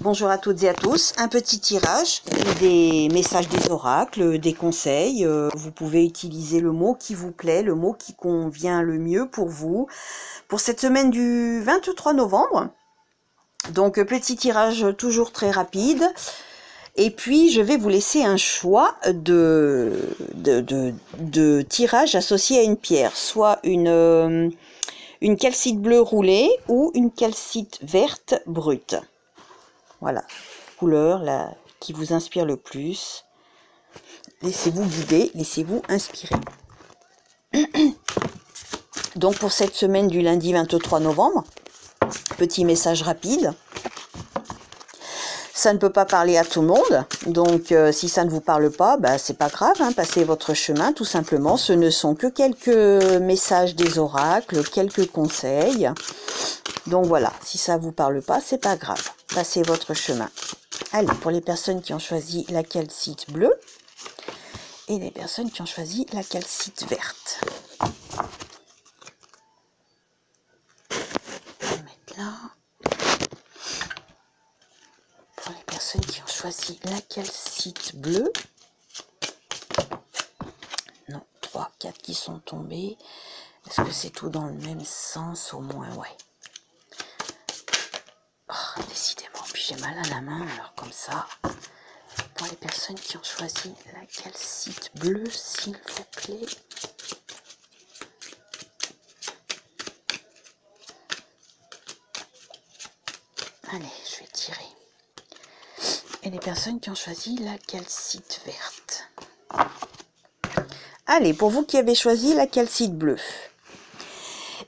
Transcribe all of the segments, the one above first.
Bonjour à toutes et à tous, un petit tirage, des messages des oracles, des conseils. Vous pouvez utiliser le mot qui vous plaît, le mot qui convient le mieux pour vous. Pour cette semaine du 23 novembre, donc petit tirage toujours très rapide. Et puis je vais vous laisser un choix de tirage associé à une pierre, soit une calcite bleue roulée ou une calcite verte brute. Voilà, couleur là, qui vous inspire le plus. Laissez-vous guider, laissez-vous inspirer. Donc pour cette semaine du lundi 23 novembre, petit message rapide. Ça ne peut pas parler à tout le monde, donc si ça ne vous parle pas, bah, c'est pas grave, hein, passez votre chemin tout simplement. Ce ne sont que quelques messages des oracles, quelques conseils. Donc voilà, si ça ne vous parle pas, c'est pas grave, passez votre chemin. Allez, pour les personnes qui ont choisi la calcite bleue et les personnes qui ont choisi la calcite verte. On va mettre là. Pour les personnes qui ont choisi la calcite bleue. Non, 3, 4 qui sont tombés. Est-ce que c'est tout dans le même sens au moins? Ouais. Oh, décidément, puis j'ai mal à la main, alors comme ça. Pour les personnes qui ont choisi la calcite bleue, s'il vous plaît. Allez, je vais tirer. Et les personnes qui ont choisi la calcite verte. Allez, pour vous qui avez choisi la calcite bleue.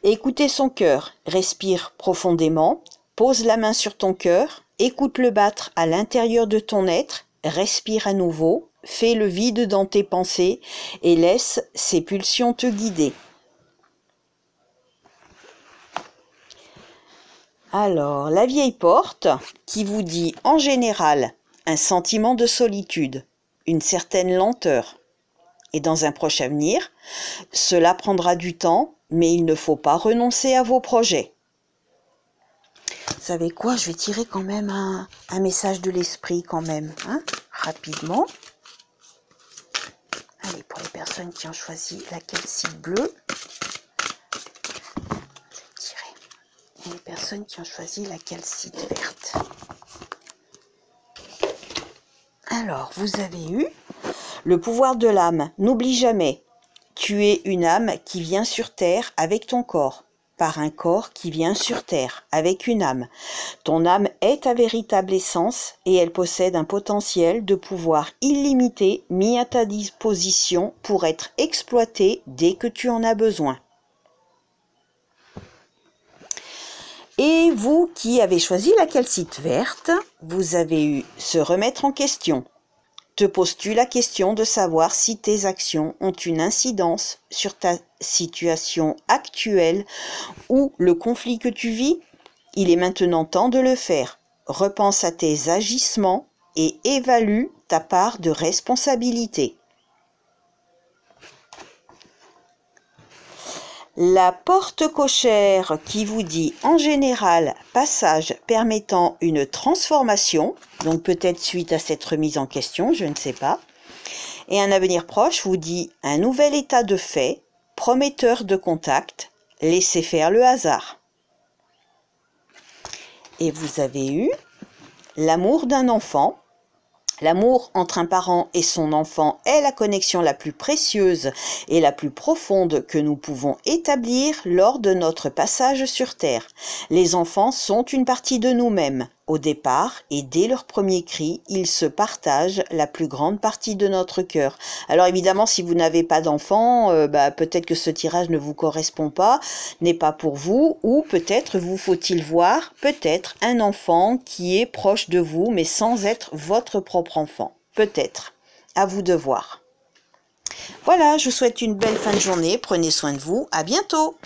Écoutez son cœur, respire profondément, pose la main sur ton cœur, écoute-le battre à l'intérieur de ton être, respire à nouveau, fais le vide dans tes pensées et laisse ces pulsions te guider. Alors, la vieille porte qui vous dit en général un sentiment de solitude, une certaine lenteur. Et dans un proche avenir, cela prendra du temps, mais il ne faut pas renoncer à vos projets. Vous savez quoi? Je vais tirer quand même un message de l'esprit quand même, hein, rapidement. Allez, pour les personnes qui ont choisi la calcite bleue, je vais tirer. Et les personnes qui ont choisi la calcite verte. Alors, vous avez eu le pouvoir de l'âme. N'oublie jamais, tu es une âme qui vient sur terre avec ton corps, par un corps qui vient sur terre avec une âme. Ton âme est ta véritable essence et elle possède un potentiel de pouvoir illimité mis à ta disposition pour être exploité dès que tu en as besoin. Et vous qui avez choisi la calcite verte, vous avez eu se remettre en question. Te poses-tu la question de savoir si tes actions ont une incidence sur ta situation actuelle ou le conflit que tu vis? Il est maintenant temps de le faire. Repense à tes agissements et évalue ta part de responsabilité. La porte cochère qui vous dit en général passage permettant une transformation, donc peut-être suite à cette remise en question, je ne sais pas, et un avenir proche vous dit un nouvel état de fait, prometteur de contact, laissez faire le hasard. Et vous avez eu l'amour d'un enfant. L'amour entre un parent et son enfant est la connexion la plus précieuse et la plus profonde que nous pouvons établir lors de notre passage sur Terre. Les enfants sont une partie de nous-mêmes. Au départ et dès leur premier cri, ils se partagent la plus grande partie de notre cœur. Alors évidemment, si vous n'avez pas d'enfant, peut-être que ce tirage ne vous correspond pas, n'est pas pour vous, ou peut-être vous faut-il voir peut-être un enfant qui est proche de vous, mais sans être votre propre enfant. Peut-être. À vous de voir. Voilà, je vous souhaite une belle fin de journée. Prenez soin de vous. À bientôt.